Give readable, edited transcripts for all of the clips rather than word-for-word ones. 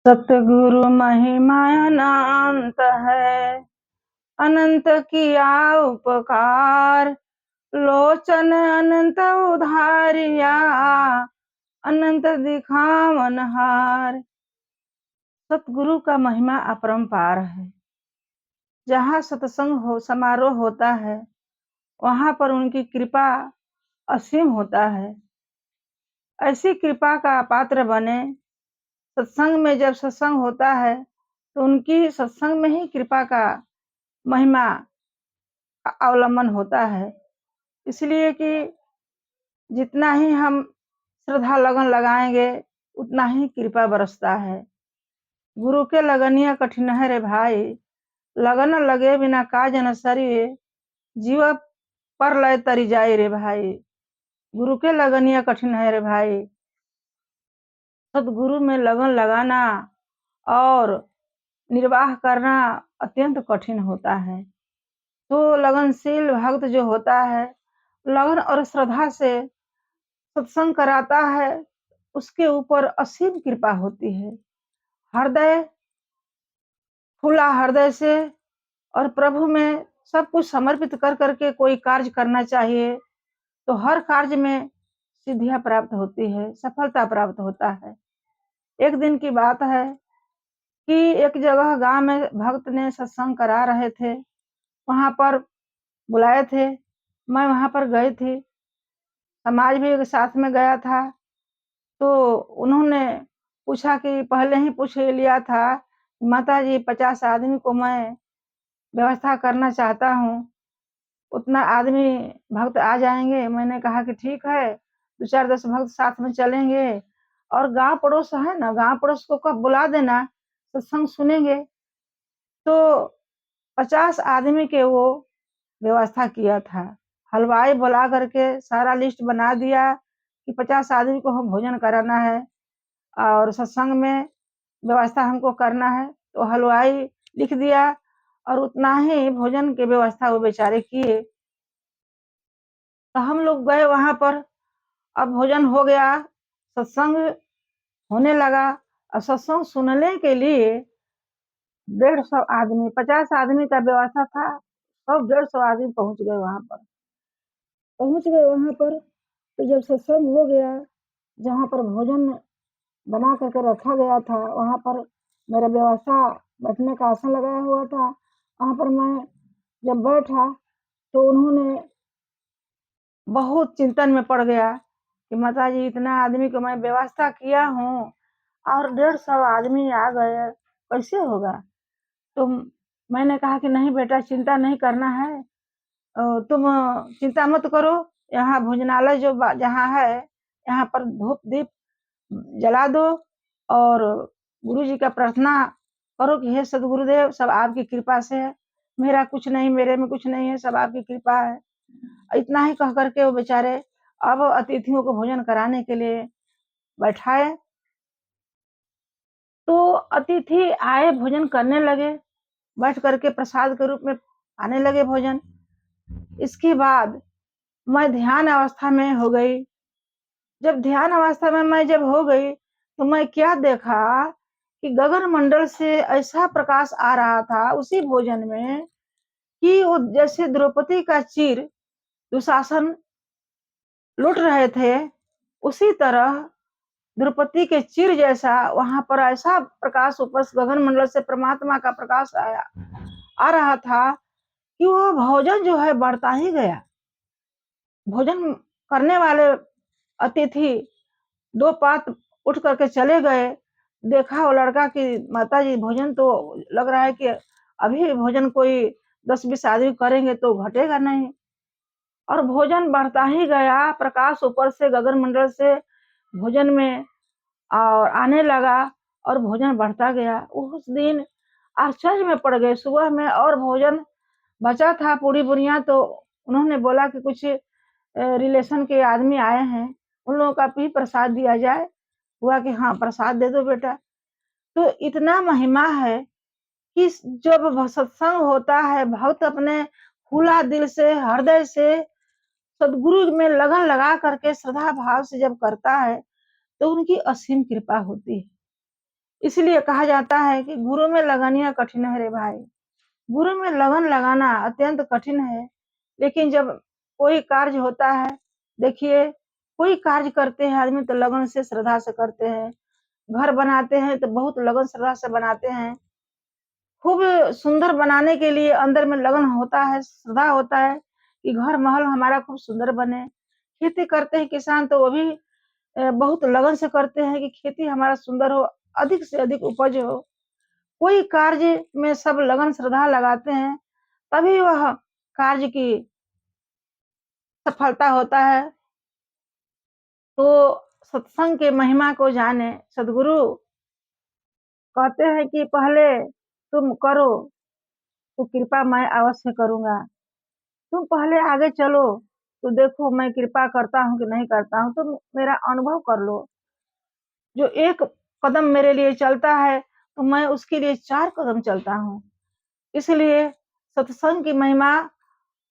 सतगुरु महिमा अनंत है, अनंत किया उपकार। लोचन अनंत उधारिया, अनंत दिखावनहार। सतगुरु का महिमा अपरंपार है। जहाँ सत्संग हो समारोह होता है, वहां पर उनकी कृपा असीम होता है। ऐसी कृपा का पात्र बने। सत्संग में जब सत्संग होता है तो उनकी सत्संग में ही कृपा का महिमा अवलंबन होता है। इसलिए कि जितना ही हम श्रद्धा लगन लगाएंगे उतना ही कृपा बरसता है। गुरु के लगनिया कठिन है रे भाई, लगन लगे बिना काज न सरी। जीव पर लय तरी जाए रे भाई, गुरु के लगनिया कठिन है रे भाई। सदगुरु में लगन लगाना और निर्वाह करना अत्यंत कठिन होता है। तो लगनशील भक्त जो होता है, लगन और श्रद्धा से सत्संग कराता है, उसके ऊपर असीम कृपा होती है। हृदय खुला हृदय से और प्रभु में सब कुछ समर्पित कर करके कोई कार्य करना चाहिए तो हर कार्य में सिद्धियां प्राप्त होती है, सफलता प्राप्त होता है। एक दिन की बात है कि एक जगह गांव में भक्त ने सत्संग करा रहे थे, वहां पर बुलाए थे। मैं वहां पर गई थी, समाज भी साथ में गया था। तो उन्होंने पूछा कि पहले ही पूछ लिया था, माता जी 50 आदमी को मैं व्यवस्था करना चाहता हूँ, उतना आदमी भक्त आ जाएंगे? मैंने कहा कि ठीक है, 2-4-10 भक्त साथ में चलेंगे और गांव पड़ोस है ना, गांव पड़ोस को कब बुला देना, सत्संग सुनेंगे। तो 50 आदमी के वो व्यवस्था किया था। हलवाई बुला करके सारा लिस्ट बना दिया कि 50 आदमी को हम भोजन कराना है और सत्संग में व्यवस्था हमको करना है। तो हलवाई लिख दिया और उतना ही भोजन की व्यवस्था वो बेचारे किए। तो हम लोग गए वहां पर, अब भोजन हो गया, सत्संग होने लगा। और सत्संग सुनने के लिए 150 आदमी, 50 आदमी का व्यवस्था था, सब 150 आदमी पहुंच गए वहां पर। तो जब सत्संग हो गया, जहाँ पर भोजन बना करके रखा गया था, वहां पर मेरा व्यवस्था बैठने का आसन लगाया हुआ था। वहां पर मैं जब बैठा तो उन्होंने बहुत चिंतन में पड़ गया कि माता जी इतना आदमी को मैं व्यवस्था किया हूँ और 150 आदमी आ गए, कैसे होगा? तो मैंने कहा कि नहीं बेटा, चिंता नहीं करना है, तुम चिंता मत करो। यहाँ भोजनालय जो जहाँ है, यहाँ पर धूप दीप जला दो और गुरु जी का प्रार्थना करो कि हे सदगुरुदेव, सब आपकी कृपा से है, मेरा कुछ नहीं, मेरे में कुछ नहीं है, सब आपकी कृपा है। इतना ही कह करके वो बेचारे अब अतिथियों को भोजन कराने के लिए बैठाए। तो अतिथि आए, भोजन करने लगे, बैठ करके प्रसाद के रूप में आने लगे भोजन। इसके बाद मैं ध्यान अवस्था में हो गई। जब ध्यान अवस्था में मैं जब हो गई तो मैं क्या देखा कि गगन मंडल से ऐसा प्रकाश आ रहा था उसी भोजन में कि वो जैसे द्रौपदी का चीर दुशासन लूट रहे थे, उसी तरह द्रौपदी के चीर जैसा वहां पर ऐसा प्रकाश ऊपर से गगन मंडल से परमात्मा का प्रकाश आ रहा था कि वो भोजन जो है बढ़ता ही गया। भोजन करने वाले अतिथि 2 पात उठ करके चले गए। देखा वो लड़का कि माता जी भोजन तो लग रहा है कि अभी भोजन कोई 10-20 आदमी करेंगे तो घटेगा नहीं, और भोजन बढ़ता ही गया। प्रकाश ऊपर से गगन मंडल से भोजन में और आने लगा और भोजन बढ़ता गया। उस दिन आश्चर्य में पड़ गए। सुबह में और भोजन बचा था, पूरी बुनिया, तो उन्होंने बोला कि कुछ रिलेशन के आदमी आए हैं, उन लोगों का भी प्रसाद दिया जाए। हुआ कि हाँ, प्रसाद दे दो बेटा। तो इतना महिमा है कि जब सत्संग होता है, भक्त अपने खुला दिल से हृदय से सदगुरु में लगन लगा करके श्रद्धा भाव से जब करता है तो उनकी असीम कृपा होती है। इसलिए कहा जाता है कि गुरु में लगनिया कठिन है रे भाई। गुरु में लगन लगाना अत्यंत कठिन है, लेकिन जब कोई कार्य होता है, देखिए कोई कार्य करते हैं आदमी तो लगन से श्रद्धा से करते हैं। घर बनाते हैं तो बहुत लगन श्रद्धा से बनाते हैं। खूब सुंदर बनाने के लिए अंदर में लगन होता है, श्रद्धा होता है कि घर महल हमारा खूब सुंदर बने। खेती करते हैं किसान तो वो भी बहुत लगन से करते हैं कि खेती हमारा सुंदर हो, अधिक से अधिक उपज हो। कोई कार्य में सब लगन श्रद्धा लगाते हैं, तभी वह कार्य की सफलता होता है। तो सत्संग के महिमा को जाने सदगुरु कहते हैं कि पहले तुम करो, तो कृपा मैं अवश्य करूँगा। तुम पहले आगे चलो, तो देखो मैं कृपा करता हूँ कि नहीं करता हूँ, तुम मेरा अनुभव कर लो। जो एक कदम मेरे लिए चलता है, तो मैं उसके लिए 4 कदम चलता हूँ। इसलिए सत्संग की महिमा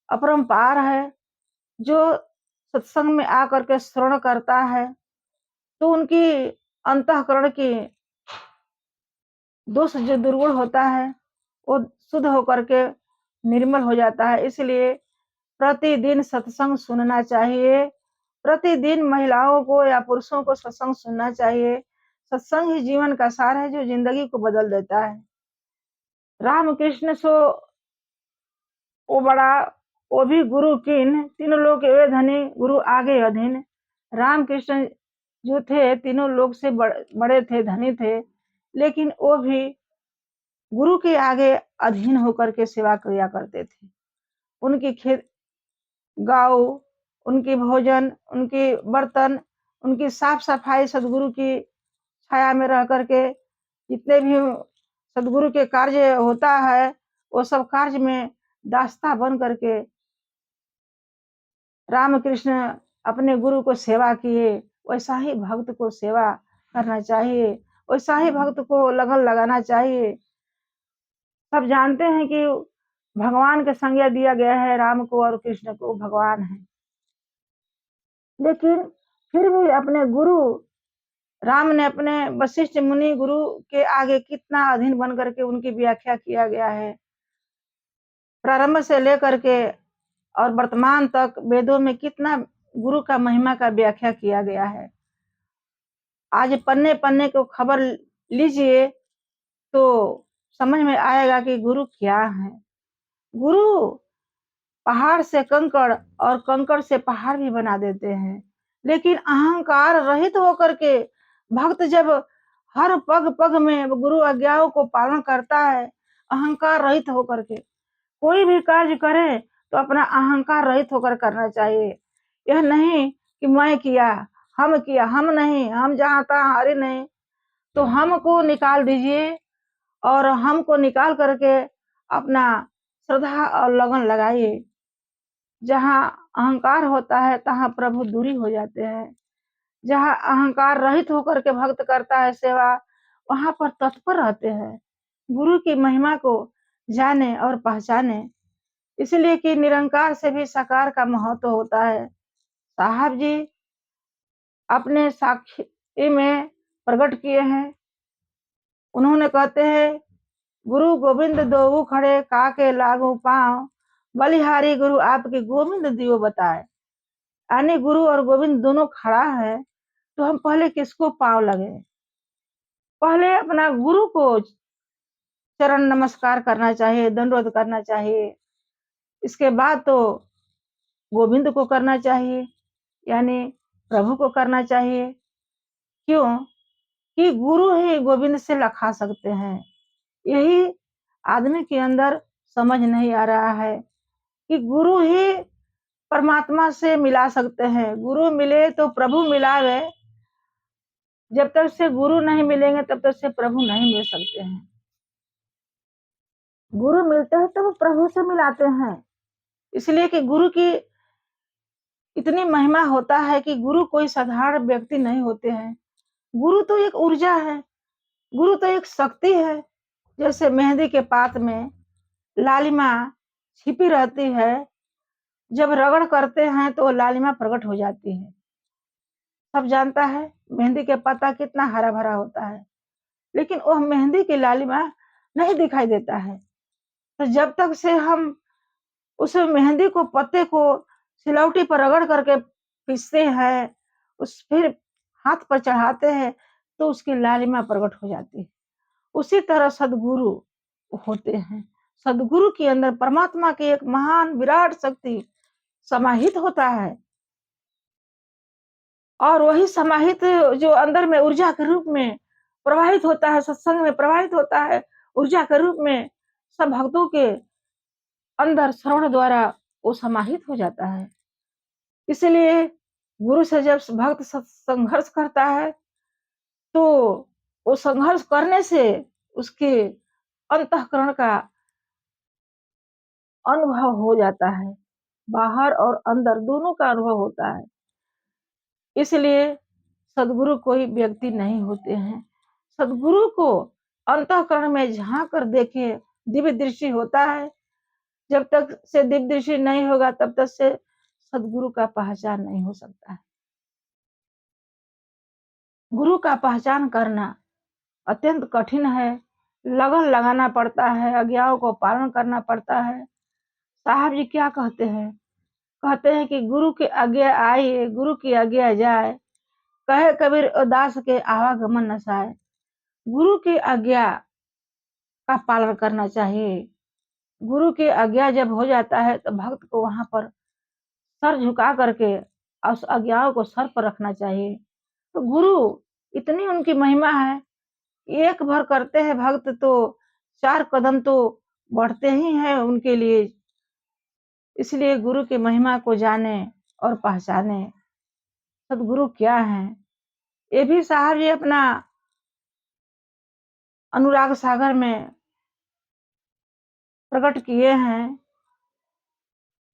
अपरंपार है। जो सत्संग में आकर के श्रवण करता है, तो उनकी अंतःकरण की दोष जो दुर्गुण होता है, वो शुद्ध होकर के निर्मल हो जाता है। इसलिए प्रतिदिन सत्संग सुनना चाहिए। प्रतिदिन महिलाओं को या पुरुषों को सत्संग सुनना चाहिए। सत्संग ही जीवन का सार है जो जिंदगी को बदल देता है। रामकृष्ण सो वो बड़ा, वो भी गुरु कीन, तीनों लोग वे धनी, गुरु आगे अधीन। रामकृष्ण जो थे तीनों लोग से बड़े थे, धनी थे, लेकिन वो भी गुरु के आगे अधीन होकर के सेवा किया करते थे। उनकी खेत गाँव, उनकी भोजन, उनकी बर्तन, उनकी साफ सफाई सदगुरु की छाया में रह करके जितने भी सदगुरु के कार्य होता है, वो सब कार्य में दास्ता बन करके रामकृष्ण अपने गुरु को सेवा किए। वैसा ही भक्त को सेवा करना चाहिए, वैसा ही भक्त को लगन लगाना चाहिए। सब जानते हैं कि भगवान के संज्ञा दिया गया है राम को और कृष्ण को, भगवान है। लेकिन फिर भी अपने गुरु राम ने अपने वशिष्ठ मुनि गुरु के आगे कितना अधीन बन करके उनकी व्याख्या किया गया है। प्रारंभ से लेकर के और वर्तमान तक वेदों में कितना गुरु का महिमा का व्याख्या किया गया है। आज पन्ने पन्ने को खबर लीजिए तो समझ में आएगा कि गुरु क्या है। गुरु पहाड़ से कंकड़ और कंकड़ से पहाड़ भी बना देते हैं। लेकिन अहंकार रहित होकर के भक्त जब हर पग पग में गुरु आज्ञाओं को पालन करता है, अहंकार रहित होकर के कोई भी कार्य करे तो अपना अहंकार रहित होकर करना चाहिए। यह नहीं कि मैं किया, हम नहीं, हम जहाँ तहाँ, अरे नहीं, तो हमको निकाल दीजिए और हमको निकाल करके अपना श्रद्धा और लगन लगाइए। जहाँ अहंकार होता है तहाँ प्रभु दूरी हो जाते हैं। जहाँ अहंकार रहित होकर के भक्त करता है सेवा, वहां पर तत्पर रहते हैं। गुरु की महिमा को जाने और पहचाने, इसलिए कि निरंकार से भी साकार का महत्व होता है। साहब जी अपने साक्षी में प्रकट किए हैं। उन्होंने कहते हैं गुरु गोविंद दोऊ खड़े काके लागू पांव, बलिहारी गुरु आपके गोविंद दियो बताए। यानी गुरु और गोविंद दोनों खड़ा है, तो हम पहले किसको पांव लगे? पहले अपना गुरु को चरण नमस्कार करना चाहिए, दंडवत करना चाहिए। इसके बाद तो गोविंद को करना चाहिए, यानी प्रभु को करना चाहिए। क्यों? कि गुरु ही गोविंद से लखा सकते हैं। यही आदमी के अंदर समझ नहीं आ रहा है कि गुरु ही परमात्मा से मिला सकते हैं। गुरु मिले तो प्रभु मिलावे। जब तक से गुरु नहीं मिलेंगे तब तक से प्रभु नहीं मिल सकते हैं। गुरु मिलते हैं तो वो प्रभु से मिलाते हैं। इसलिए कि गुरु की इतनी महिमा होता है कि गुरु कोई साधारण व्यक्ति नहीं होते हैं। गुरु तो एक ऊर्जा है, गुरु तो एक शक्ति है। जैसे मेहंदी के पात में लालिमा छिपी रहती है, जब रगड़ करते हैं तो लालिमा प्रकट हो जाती है। सब जानता है मेहंदी के पत्ता कितना हरा भरा होता है, लेकिन वह मेहंदी की लालिमा नहीं दिखाई देता है। तो जब तक से हम उस मेहंदी को पत्ते को सिलौटी पर रगड़ करके पीसते हैं, उस फिर हाथ पर चढ़ाते हैं, तो उसकी लालिमा प्रकट हो जाती है। उसी तरह सद्गुरु होते हैं। सद्गुरु के अंदर परमात्मा की एक महान विराट शक्ति समाहित होता है, और वही समाहित जो अंदर में ऊर्जा के रूप में प्रवाहित होता है, सत्संग में प्रवाहित होता है, ऊर्जा के रूप में सब भक्तों के अंदर श्रवण द्वारा वो समाहित हो जाता है। इसलिए गुरु से जब भक्त संघर्ष करता है, तो वो संघर्ष करने से उसके अंतःकरण का अनुभव हो जाता है, बाहर और अंदर दोनों का अनुभव होता है। इसलिए सद्गुरु कोई व्यक्ति नहीं होते हैं। सद्गुरु को अंतःकरण में झांक कर देखे, दिव्य दृष्टि होता है। जब तक से दिव्य दृष्टि नहीं होगा, तब तक से सद्गुरु का पहचान नहीं हो सकता है। गुरु का पहचान करना अत्यंत कठिन है। लगन लगाना पड़ता है, आज्ञाओं को पालन करना पड़ता है। साहब जी क्या कहते हैं? कहते हैं कि गुरु की आज्ञा आए, गुरु की आज्ञा जाए, कहे कबीर दास के आवागमन न साए। गुरु की आज्ञा का पालन करना चाहिए। गुरु की आज्ञा जब हो जाता है, तो भक्त को वहां पर सर झुका करके उस आज्ञाओं को सर पर रखना चाहिए। तो गुरु इतनी उनकी महिमा है, एक भर करते हैं भक्त तो 4 कदम तो बढ़ते ही हैं उनके लिए। इसलिए गुरु की महिमा को जाने और पहचाने। सद्गुरु क्या है? ये भी साहब जी अपना अनुराग सागर में प्रकट किए हैं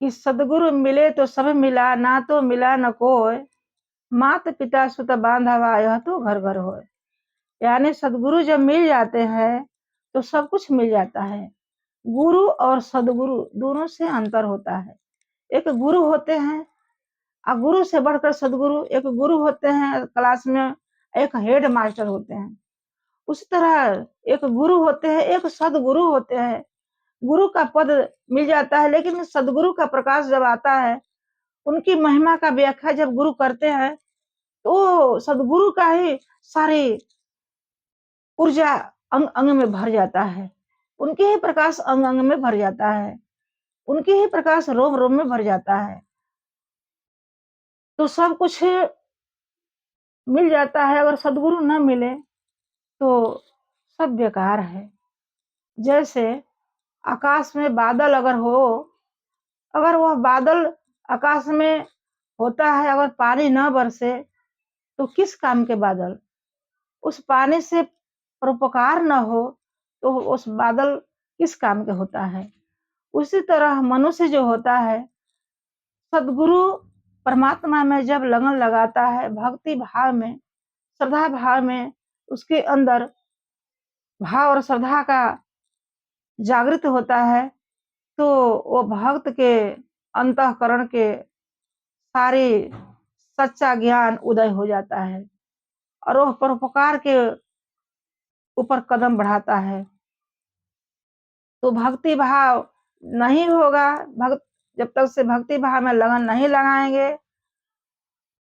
कि सद्गुरु मिले तो सब मिला, ना तो मिला न कोय, मात पिता सुत बांधवा यह तो घर घर होय। यानी सद्गुरु जब मिल जाते हैं तो सब कुछ मिल जाता है। गुरु और सद्गुरु दोनों से अंतर होता है। एक गुरु होते हैं और गुरु से बढ़कर सद्गुरु, एक गुरु होते हैं क्लास में, एक हेड मास्टर होते हैं। उसी तरह एक गुरु होते हैं, एक सद्गुरु होते हैं। गुरु का पद मिल जाता है, लेकिन सद्गुरु का प्रकाश जब आता है, उनकी महिमा का व्याख्या जब गुरु करते हैं, तो सद्गुरु का ही सारी ऊर्जा अंग अंग में भर जाता है। उनके ही प्रकाश अंग अंग में भर जाता है, उनके ही प्रकाश रोम रोम में भर जाता है। तो सब कुछ मिल जाता है। अगर सद्गुरु न मिले तो सब बेकार है। जैसे आकाश में बादल अगर हो, अगर वह बादल आकाश में होता है, अगर पानी न बरसे तो किस काम के बादल? उस पानी से परोपकार न हो तो उस बादल किस काम के होता है? उसी तरह मनुष्य जो होता है, सद्गुरु परमात्मा में जब लगन लगाता है, भक्ति भाव में, श्रद्धा भाव में, उसके अंदर भाव और श्रद्धा का जागृत होता है, तो वो भक्त के अंतःकरण के सारे सच्चा ज्ञान उदय हो जाता है, और वह परोपकार के ऊपर कदम बढ़ाता है। तो भक्ति भाव नहीं होगा, भक्त जब तक से भक्ति भाव में लगन नहीं लगाएंगे,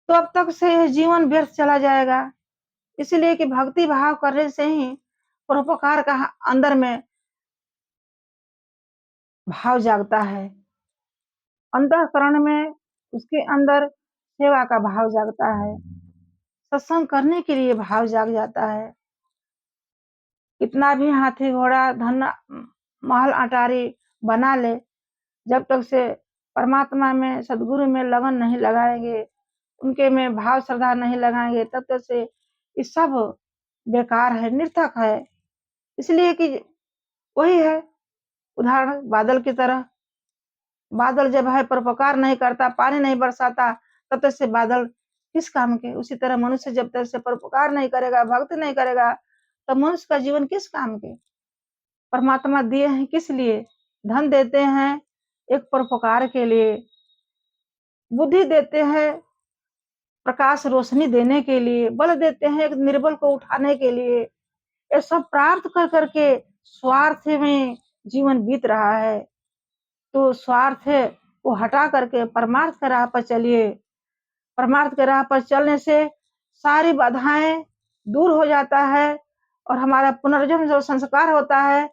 तो अब तक से यह जीवन व्यर्थ चला जाएगा। इसलिए कि भक्ति भाव करने से ही परोपकार का अंदर में भाव जागता है, अंतःकरण में उसके अंदर सेवा का भाव जागता है, सत्संग करने के लिए भाव जाग जाता है। कितना भी हाथी घोड़ा धन महल अटारी बना ले, जब तक से परमात्मा में, सद्गुरु में लगन नहीं लगाएंगे, उनके में भाव श्रद्धा नहीं लगाएंगे, तब तक से ये सब बेकार है, निर्थक है। इसलिए कि वही है उदाहरण बादल की तरह। बादल जब है परोपकार नहीं करता, पानी नहीं बरसाता, तब तक से बादल किस काम के? उसी तरह मनुष्य जब तक से परोपकार नहीं करेगा, भक्ति नहीं करेगा, तब मनुष्य का जीवन किस काम के? परमात्मा दिए हैं किस लिए? धन देते हैं एक परोपकार के लिए, बुद्धि देते हैं प्रकाश रोशनी देने के लिए, बल देते हैं एक निर्बल को उठाने के लिए, ये सब प्राप्त कर करके स्वार्थ में जीवन बीत रहा है। तो स्वार्थ को हटा करके परमार्थ के राह पर चलिए। परमार्थ के राह पर चलने से सारी बाधाएं दूर हो जाता है और हमारा पुनर्जन्म जो संस्कार होता है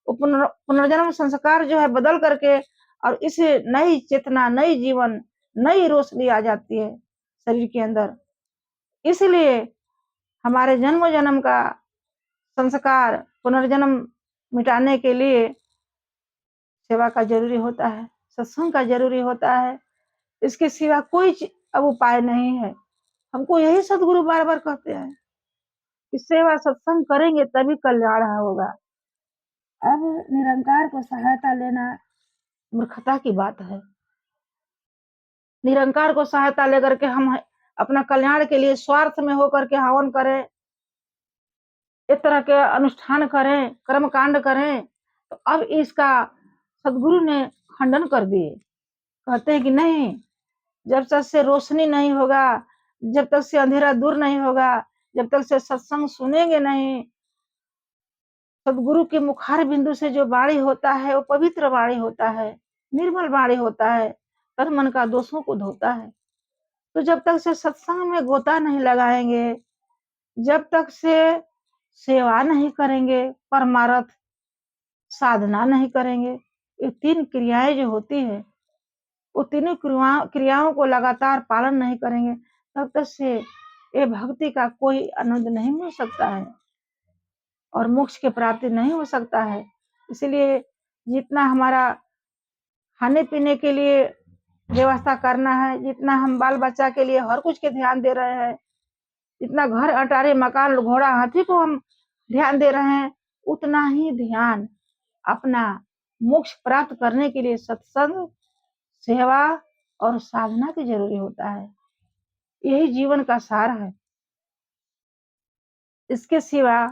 वो पुनर्जन्म संस्कार जो है बदल करके और इस नई चेतना, नई जीवन, नई रोशनी आ जाती है शरीर के अंदर। इसलिए हमारे जन्म जन्म का संस्कार पुनर्जन्म मिटाने के लिए सेवा का जरूरी होता है, सत्संग का जरूरी होता है। इसके सिवा कोई अब उपाय नहीं है। हमको यही सदगुरु बार बार कहते हैं कि सेवा सत्संग करेंगे तभी कल्याण होगा। अब निरंकार को सहायता लेना मूर्खता की बात है। निरंकार को सहायता लेकर के हम अपना कल्याण के लिए स्वार्थ में होकर के हवन करें, इस तरह के अनुष्ठान करें, कर्म कांड करें, तो अब इसका सदगुरु ने खंडन कर दिए। कहते हैं कि नहीं, जब तक से रोशनी नहीं होगा, जब तक से अंधेरा दूर नहीं होगा, जब तक से सत्संग सुनेंगे नहीं, सदगुरु के मुखार बिंदु से जो वाणी होता है वो पवित्र वाणी होता है, निर्मल वाणी होता है, तन मन का दोषों को धोता है। तो जब तक से सत्संग में गोता नहीं लगाएंगे, जब तक से सेवा नहीं करेंगे, परमार्थ साधना नहीं करेंगे, ये 3 क्रियाएं जो होती है वो तीनों क्रियाओं को लगातार पालन नहीं करेंगे, तब तक से ये भक्ति का कोई आनंद नहीं मिल सकता है और मोक्ष की प्राप्ति नहीं हो सकता है। इसलिए जितना हमारा खाने पीने के लिए व्यवस्था करना है, जितना हम बाल बच्चा के लिए हर कुछ के ध्यान दे रहे हैं, जितना घर अटारी मकान घोड़ा हाथी को हम ध्यान दे रहे हैं, उतना ही ध्यान अपना मोक्ष प्राप्त करने के लिए सत्संग, सेवा और साधना की जरूरी होता है। यही जीवन का सार है, इसके सिवा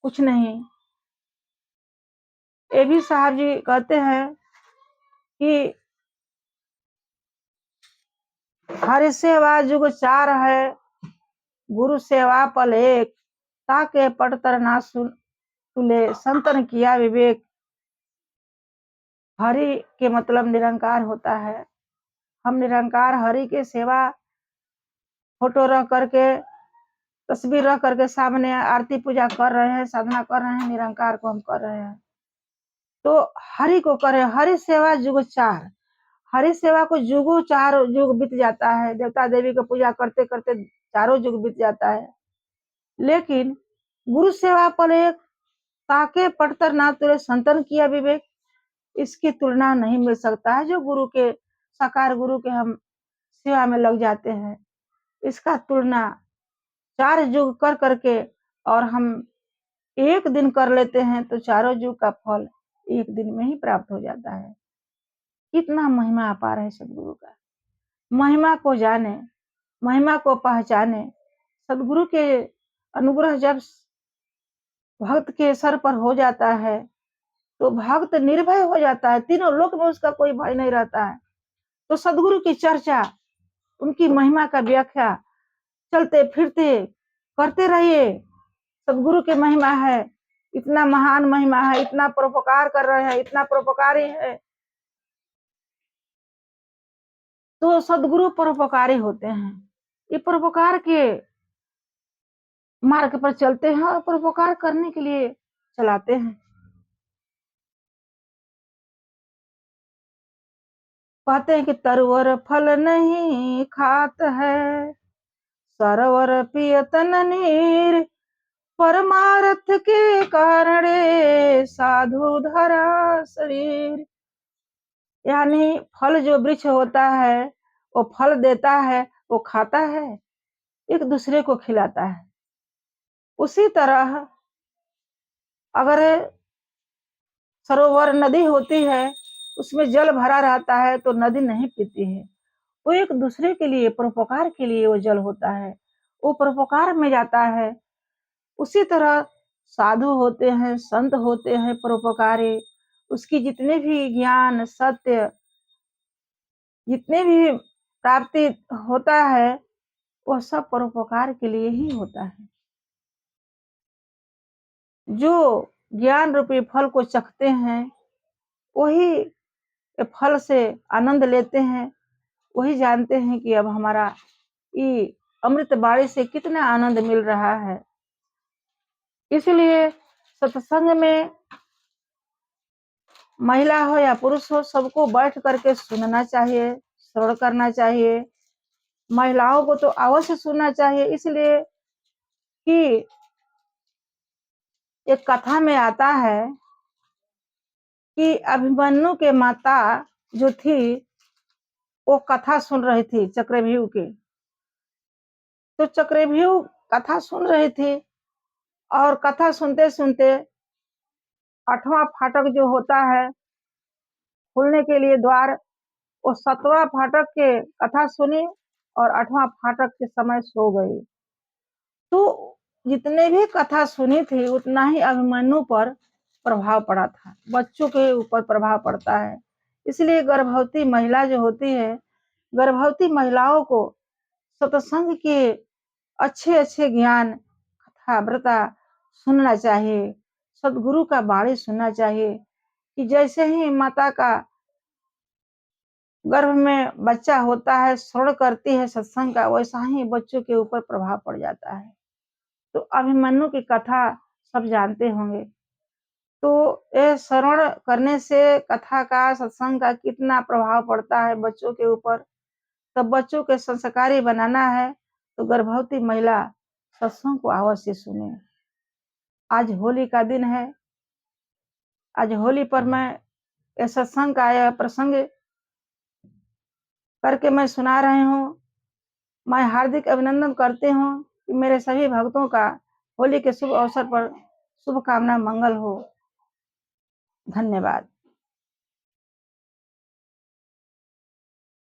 कुछ नहीं। ये भी साहब जी कहते हैं कि हरि सेवा जुग 4 है, गुरु सेवा पल एक, ताके पटतर ना सुले संतन किया विवेक। हरि के मतलब निरंकार होता है। हम निरंकार हरि के सेवा फोटो रख करके, तस्वीर रख करके सामने आरती पूजा कर रहे हैं, साधना कर रहे हैं, निरंकार को हम कर रहे हैं। तो हरि को करें। हरि सेवा जुग 4, हरि सेवा को जुगो 4 युग बीत जाता है, देवता देवी की पूजा करते करते 4 युग बीत जाता है। लेकिन गुरु सेवा पर एक, ताके पटतर ना तुले संतन किया विवेक, इसकी तुलना नहीं मिल सकता है। जो गुरु के साकार गुरु के हम सेवा में लग जाते हैं, इसका तुलना 4 युग कर करके और हम एक दिन कर लेते हैं तो 4 युग का फल एक दिन में ही प्राप्त हो जाता है। कितना महिमा अपार है सदगुरु का। महिमा को जाने, महिमा को पहचाने। सदगुरु के अनुग्रह जब भक्त के सर पर हो जाता है तो भक्त निर्भय हो जाता है, तीनों लोक में उसका कोई भय नहीं रहता है। तो सदगुरु की चर्चा, उनकी महिमा का व्याख्या चलते फिरते करते रहिए। सदगुरु की महिमा है, इतना महान महिमा है, इतना परोपकार कर रहे हैं, इतना परोपकारी है। तो सदगुरु परोपकारी होते हैं। ये परोपकार के मार्ग पर चलते हैं और परोपकार करने के लिए चलाते हैं। कहते हैं कि तरवर फल नहीं खात है, सरोवर पियतन नीर, परमार्थ के कारण साधु धरा शरीर। यानी फल जो वृक्ष होता है वो फल देता है, वो खाता है, एक दूसरे को खिलाता है। उसी तरह अगर सरोवर नदी होती है, उसमें जल भरा रहता है तो नदी नहीं पीती है, वो एक दूसरे के लिए परोपकार के लिए वो जल होता है, वो परोपकार में जाता है। उसी तरह साधु होते हैं, संत होते हैं परोपकारी, उसकी जितने भी ज्ञान सत्य जितने भी प्राप्ति होता है वो सब परोपकार के लिए ही होता है। जो ज्ञान रूपी फल को चखते हैं, वही फल से आनंद लेते हैं, वही जानते हैं कि अब हमारा ये अमृत बाणी से कितना आनंद मिल रहा है। इसलिए सत्संग में महिला हो या पुरुष हो, सबको बैठ करके सुनना चाहिए, श्रवण करना चाहिए। महिलाओं को तो अवश्य सुनना चाहिए, इसलिए कि एक कथा में आता है कि अभिमन्यु के माता जो थी, वो कथा सुन रही थी चक्रव्यूह की। तो चक्रव्यूह कथा सुन रही थी और कथा सुनते सुनते 8वां फाटक जो होता है खुलने के लिए द्वार, वो 7वां फाटक के कथा सुनी और 8वां फाटक के समय सो गई। तो जितने भी कथा सुनी थी उतना ही अभिमन्यु पर प्रभाव पड़ा था, बच्चों के ऊपर प्रभाव पड़ता है। इसलिए गर्भवती महिला जो होती है, गर्भवती महिलाओं को सत्संग के अच्छे अच्छे ज्ञान कथा व्रता सुनना चाहिए, सदगुरु का बाणी सुनना चाहिए कि जैसे ही माता का गर्भ में बच्चा होता है, श्रवण करती है सत्संग का, वैसा ही बच्चों के ऊपर प्रभाव पड़ जाता है। तो अभिमन्यु की कथा सब जानते होंगे। तो ये श्रवण करने से कथा का, सत्संग का कितना प्रभाव पड़ता है बच्चों के ऊपर। तब बच्चों के संस्कारी बनाना है तो गर्भवती महिला सत्संग को अवश्य सुने। आज होली का दिन है, आज होली पर मैं ये सत्संग का यह प्रसंग करके मैं सुना रही हूँ। मैं हार्दिक अभिनंदन करती हूँ कि मेरे सभी भक्तों का होली के शुभ अवसर पर शुभकामना मंगल हो। धन्यवाद।